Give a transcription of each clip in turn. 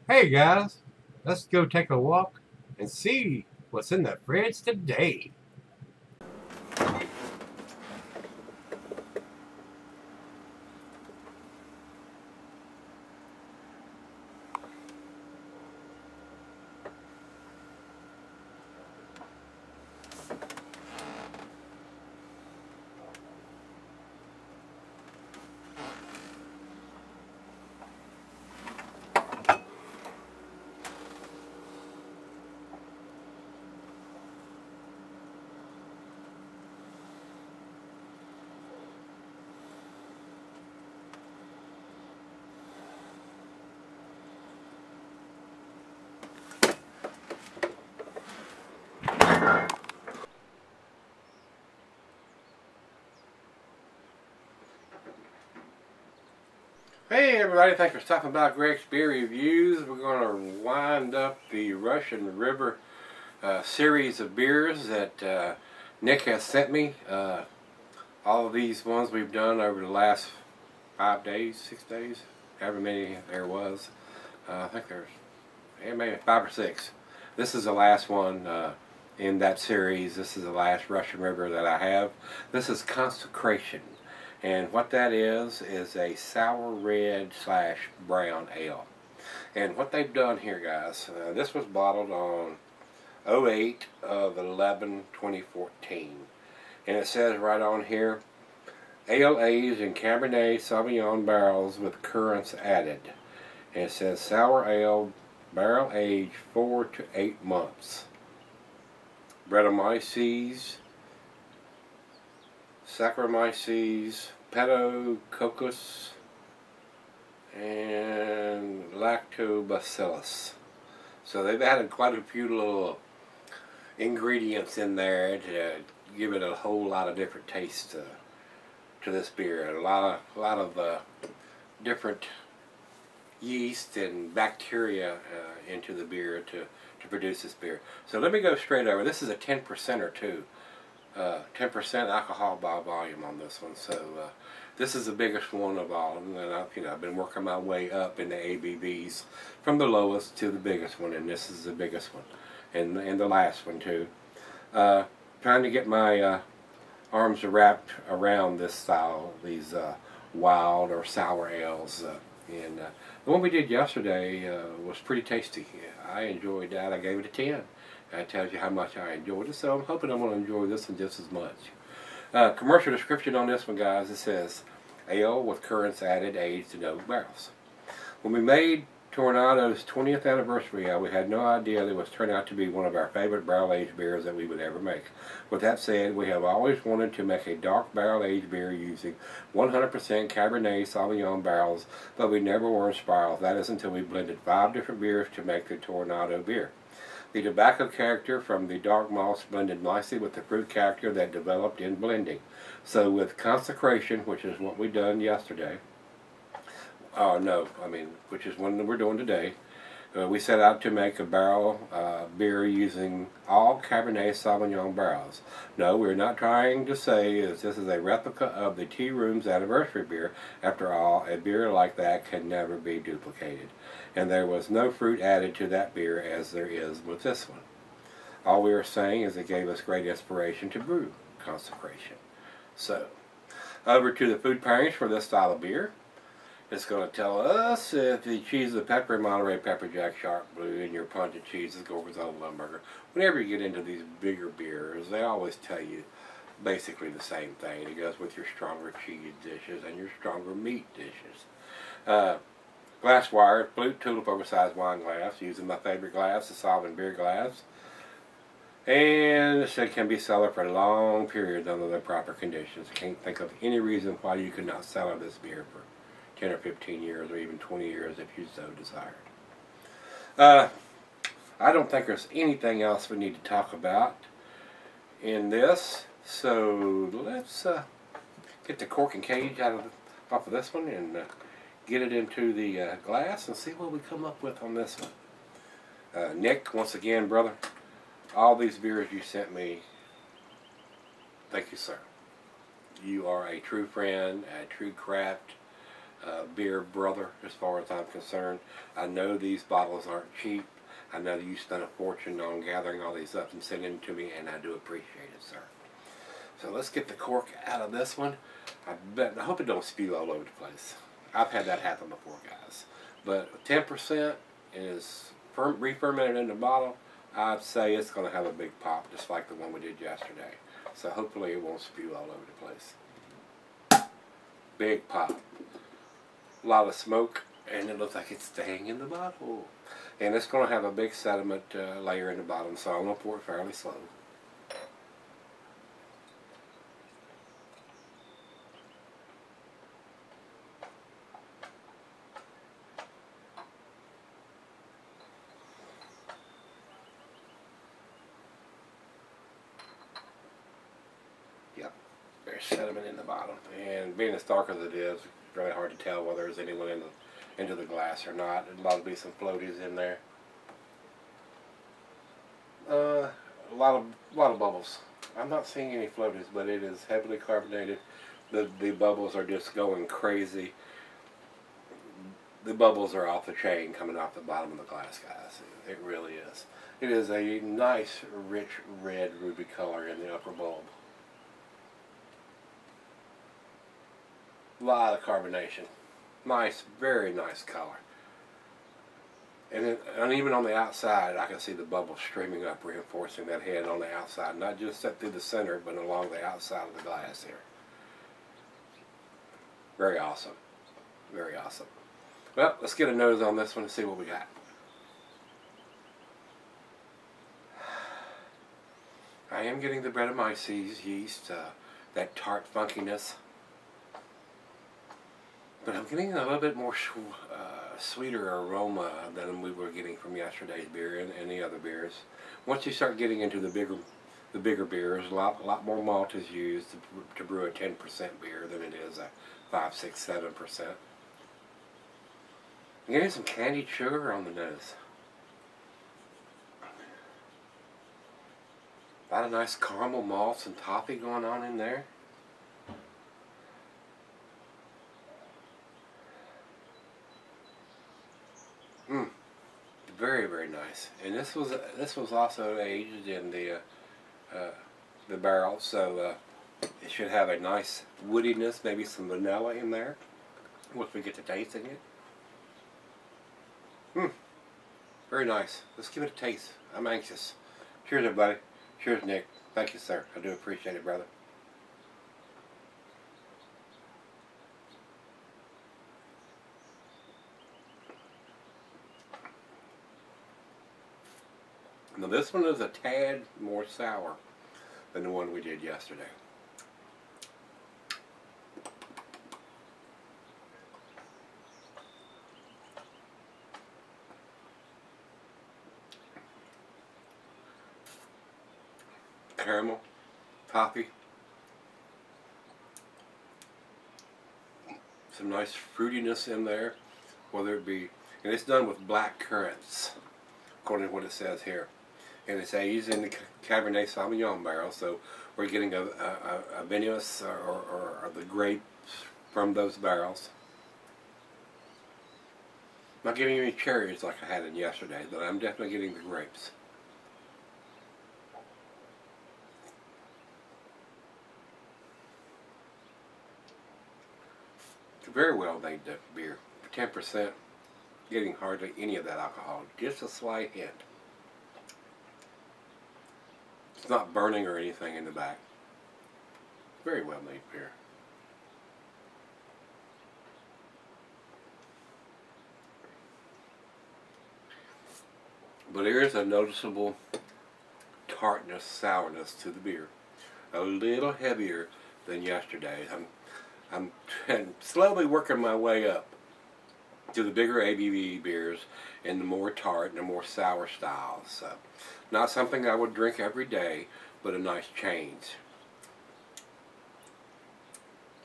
Hey guys, let's go take a walk and see what's in the fridge today. Hey everybody, thanks for stopping by Gregsbeerreviews. We're going to wind up the Russian River series of beers that Nick has sent me. All of these ones we've done over the last 5 days, 6 days, however many there was. I think there's maybe 5 or 6. This is the last one in that series. This is the last Russian River that I have. This is Consecration. And what that is a sour red / brown ale. And what they've done here, guys, this was bottled on 08 of 11/2014. And it says right on here, ale aged in Cabernet Sauvignon barrels with currants added. And it says sour ale, barrel aged 4 to 8 months. Brettanomyces, Saccharomyces, Pedococcus, and Lactobacillus. So they've added quite a few little ingredients in there to give it a whole lot of different tastes to this beer. A lot of different yeast and bacteria into the beer to produce this beer. So let me go straight over. This is a 10% too. 10% alcohol by volume on this one. So this is the biggest one of all. And then I've been working my way up in the ABVs from the lowest to the biggest one, and this is the biggest one, and the last one too. Trying to get my arms wrapped around this style, these wild or sour ales. And the one we did yesterday was pretty tasty. I enjoyed that. I gave it a 10. That tells you how much I enjoyed it, so I'm hoping I'm going to enjoy this one just as much. Commercial description on this one, guys, it says, ale with currants added, aged in oak barrels. When we made Tornado's 20th anniversary ale, we had no idea that it was turn out to be one of our favorite barrel-aged beers that we would ever make. With that said, we have always wanted to make a dark barrel-aged beer using 100% Cabernet Sauvignon barrels, but we never were inspired. That is until we blended 5 different beers to make the Tornado beer. The tobacco character from the dark malts blended nicely with the fruit character that developed in blending. So with Consecration, which is what we done yesterday, which is one that we're doing today, we set out to make a barrel beer using all Cabernet Sauvignon barrels. No, we're not trying to say this is a replica of the Tea Room's anniversary beer. After all, a beer like that can never be duplicated. And there was no fruit added to that beer as there is with this one. All we are saying is it gave us great inspiration to brew Consecration. So, over to the food pairings for this style of beer. It's going to tell us if the cheese is pepper, Monterey Pepper Jack, Sharp Blue, and your pungent cheese is Gorgonzola Limburger. Whenever you get into these bigger beers, they always tell you basically the same thing. It goes with your stronger cheese dishes and your stronger meat dishes. Glassware, Blue Tulip oversized wine glass, using my favorite glass, the Solvent beer glass. And it can be sold for a long period under the proper conditions. I can't think of any reason why you could not sell this beer for 10 or 15 years or even 20 years if you so desired. I don't think there's anything else we need to talk about in this, so let's get the cork and cage off of this one and get it into the glass and see what we come up with on this one. Nick, once again, brother, all these beers you sent me, thank you, sir. You are a true friend, a true craft beer brother as far as I'm concerned. I know these bottles aren't cheap. I know you spent a fortune on gathering all these up and sending them to me, and I do appreciate it, sir. So let's get the cork out of this one. I hope it don't spew all over the place. I've had that happen before, guys. But 10% is re-fermented in the bottle. I'd say it's going to have a big pop, just like the one we did yesterday. So hopefully it won't spew all over the place. Big pop. A lot of smoke, and it looks like it's staying in the bottle. And it's going to have a big sediment layer in the bottom, so I'm going to pour it fairly slow. Yep, there's sediment in the bottom, and being as dark as it is, it's really hard to tell whether there's anyone into the glass or not. There'll probably be some floaties in there. A lot of bubbles. I'm not seeing any floaties, but it is heavily carbonated. The bubbles are just going crazy. The bubbles are off the chain coming off the bottom of the glass, guys. It really is. It is a nice, rich red ruby color in the upper bulb. A lot of carbonation. Nice, very nice color. And even on the outside, I can see the bubbles streaming up, reinforcing that head on the outside. Not just up through the center, but along the outside of the glass here. Very awesome. Very awesome. Well, let's get a nose on this one and see what we got. I am getting the Brettanomyces yeast, that tart funkiness. But I'm getting a little bit more sweeter aroma than we were getting from yesterday's beer and the other beers. Once you start getting into the bigger beers, a lot more malt is used to brew a 10% beer than it is a 5, 6, 7%. I'm getting some candied sugar on the nose. A lot of nice caramel malts and toffee going on in there. Very, very nice. And this was also aged in the barrel, so it should have a nice woodiness, maybe some vanilla in there once we get to tasting it. Very nice. Let's give it a taste. I'm anxious. Cheers, everybody. Cheers, Nick. Thank you, sir. I do appreciate it, brother. Now this one is a tad more sour than the one we did yesterday. Caramel, toffee, some nice fruitiness in there, whether it be, and it's done with black currants, according to what it says here. And it's aged in the Cabernet Sauvignon barrel, so we're getting a vinous or the grapes from those barrels. Not getting any cherries like I had in yesterday, but I'm definitely getting the grapes. It's a very well made beer. 10%, getting hardly any of that alcohol, just a slight hint. It's not burning or anything in the back. Very well made beer. But there is a noticeable tartness, sourness to the beer. A little heavier than yesterday. I'm slowly working my way up to the bigger ABV beers and the more tart and the more sour styles. Not something I would drink every day, but a nice change.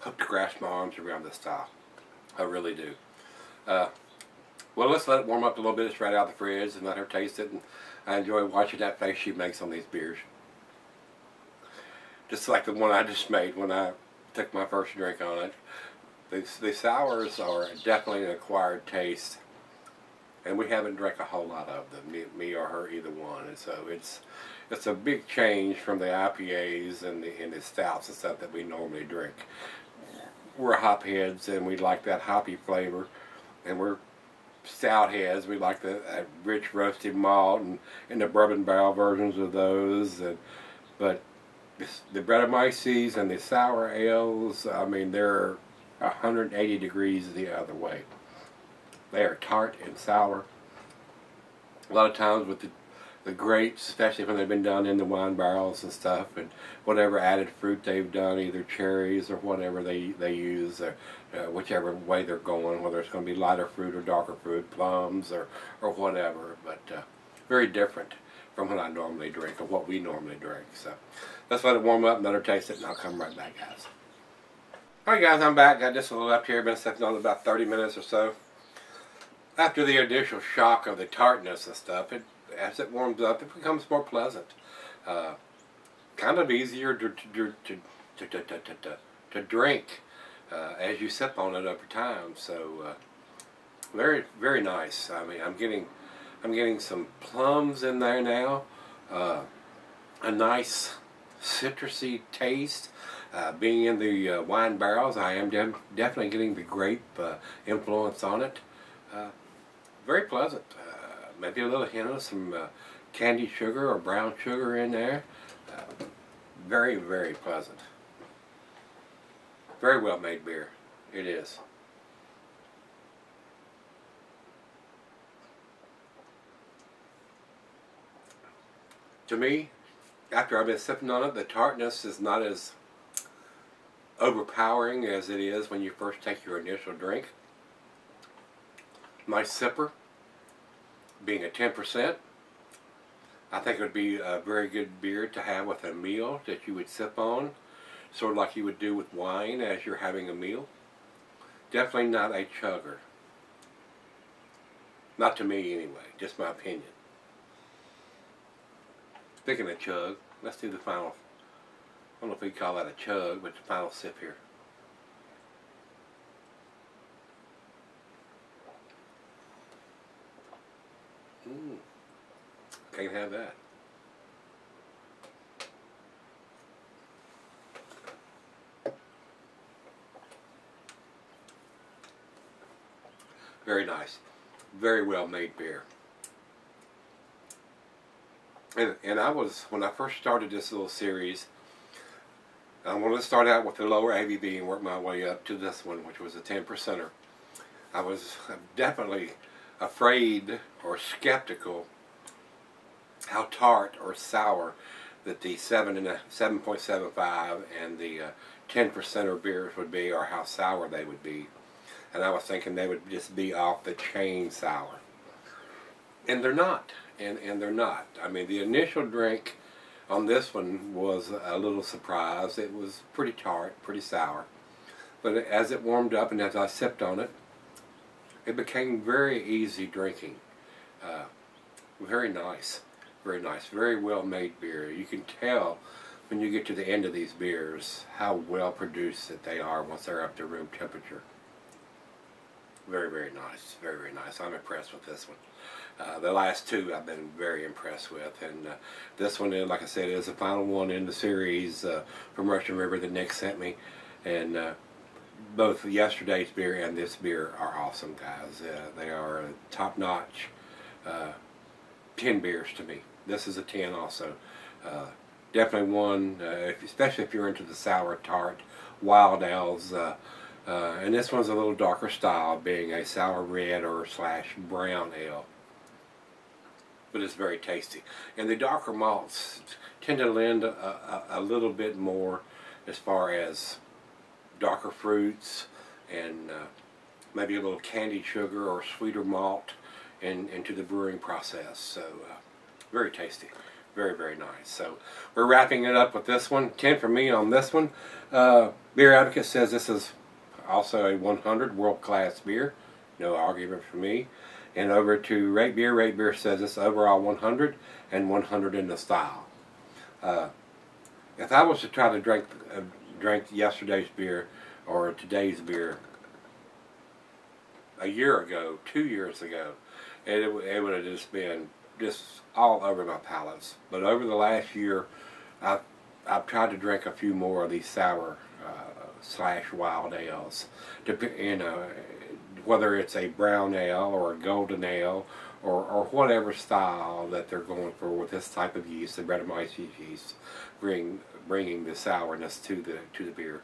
Hope to grasp my arms around this style. I really do. Well, let's let it warm up a little bit. It's right out of the fridge and let her taste it. And I enjoy watching that face she makes on these beers. Just like the one I just made when I took my first drink on it. The sours are definitely an acquired taste, and we haven't drank a whole lot of them, me or her, either one. And so it's a big change from the IPAs and the stouts and stuff that we normally drink. We're hop heads, and we like that hoppy flavor, and we're stout heads. We like the rich roasted malt and the bourbon barrel versions of those. But the Brettanomyces and the sour ales, I mean, they're 180 degrees the other way. They are tart and sour. A lot of times with the grapes, especially when they've been done in the wine barrels and stuff, and whatever added fruit they've done, either cherries or whatever they use, whichever way they're going, whether it's going to be lighter fruit or darker fruit, plums or whatever. But very different from what I normally drink or what we normally drink. So let's let it warm up and let her taste it, and I'll come right back, guys. Alright guys, I'm back. Got this a little left here. Been sitting on about 30 minutes or so. After the initial shock of the tartness and stuff, as it warms up, it becomes more pleasant. Kind of easier to drink as you sip on it over time. So very, very nice. I mean, I'm getting some plums in there now. A nice citrusy taste. Being in the wine barrels, I am definitely getting the grape influence on it. Very pleasant. Maybe a little hint of some candied sugar or brown sugar in there. Very, very pleasant. Very well made beer. It is. To me, after I've been sipping on it, the tartness is not as overpowering as it is when you first take your initial drink. Nice sipper, being a 10%. I think it would be a very good beer to have with a meal that you would sip on, sort of like you would do with wine as you're having a meal. Definitely not a chugger. Not to me anyway, just my opinion. Speaking of chug, let's do the final, I don't know if we call that a chug, but the final sip here. Can't have that. Very nice. Very well made beer. And I was, when I first started this little series, I wanted to start out with the lower ABV and work my way up to this one, which was a 10%er. I was definitely afraid or skeptical how tart or sour that the 7.75 and the 10%er beers would be, or how sour they would be. And I was thinking they would just be off the chain sour. And they're not. And they're not. I mean, the initial drink on this one was a little surprise. It was pretty tart, pretty sour. But as it warmed up and as I sipped on it, it became very easy drinking. Very nice. Very nice. Very well made beer. You can tell when you get to the end of these beers how well produced that they are once they're up to room temperature. Very, very nice. Very, very nice. I'm impressed with this one. The last two I've been very impressed with, and this one, like I said, is the final one in the series from Russian River that Nick sent me, and both yesterday's beer and this beer are awesome, guys. They are top-notch 10 beers to me. This is a 10 also. Definitely one, especially if you're into the sour tart wild ales. And this one's a little darker style, being a sour red or / brown ale. But it's very tasty. And the darker malts tend to lend a little bit more as far as darker fruits and maybe a little candied sugar or sweeter malt into the brewing process. So very tasty. Very, very nice. So we're wrapping it up with this one. 10 for me on this one. Beer Advocate says this is also a 100 world-class beer. No argument for me. And over to Rate Beer. Rate Beer says it's overall 100 and 100 in the style. If I was to try to drink yesterday's beer or today's beer, a year ago, 2 years ago, and it would have just been just all over my palates. But over the last year, I've tried to drink a few more of these sour slash wild ales. You know, whether it's a brown ale or a golden ale or whatever style that they're going for with this type of yeast, the Brettanomyces yeast, bringing the sourness to the beer.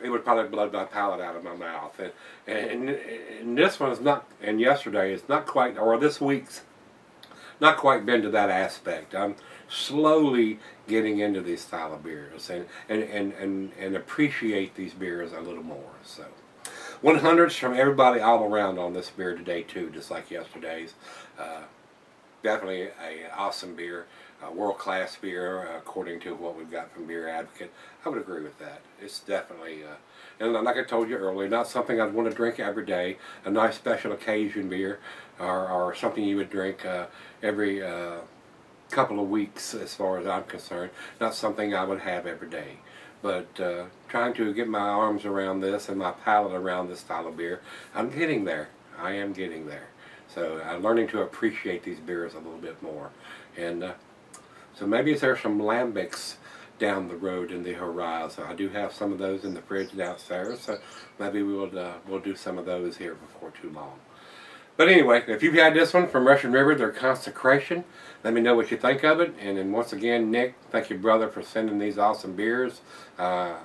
It would probably blow my palate out of my mouth. And this one's not, and yesterday it's not quite, or this week's not quite been to that aspect. I'm slowly getting into these style of beers and appreciate these beers a little more. So 100s from everybody all around on this beer today too, just like yesterday's. Definitely a awesome beer, world-class beer according to what we've got from Beer Advocate. I would agree with that. It's definitely, and like I told you earlier, not something I'd want to drink every day. A nice special occasion beer, or something you would drink every couple of weeks, as far as I'm concerned. Not something I would have every day. But trying to get my arms around this and my palate around this style of beer, I'm getting there. I am getting there. So I'm learning to appreciate these beers a little bit more. And so maybe there's some lambics down the road in the horizon. I do have some of those in the fridge downstairs, so maybe we'll do some of those here before too long. But anyway, if you've had this one from Russian River, their Consecration, let me know what you think of it. And then once again, Nick, thank you, brother, for sending these awesome beers. I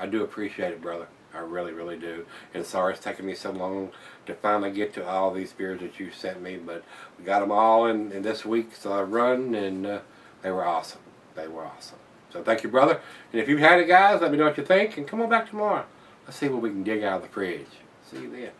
do appreciate it, brother. I really, really do. And sorry it's taken me so long to finally get to all these beers that you sent me, but we got them all in this week's run, and they were awesome. They were awesome. So thank you, brother. And if you've had it, guys, let me know what you think, and come on back tomorrow. Let's see what we can dig out of the fridge. See you then.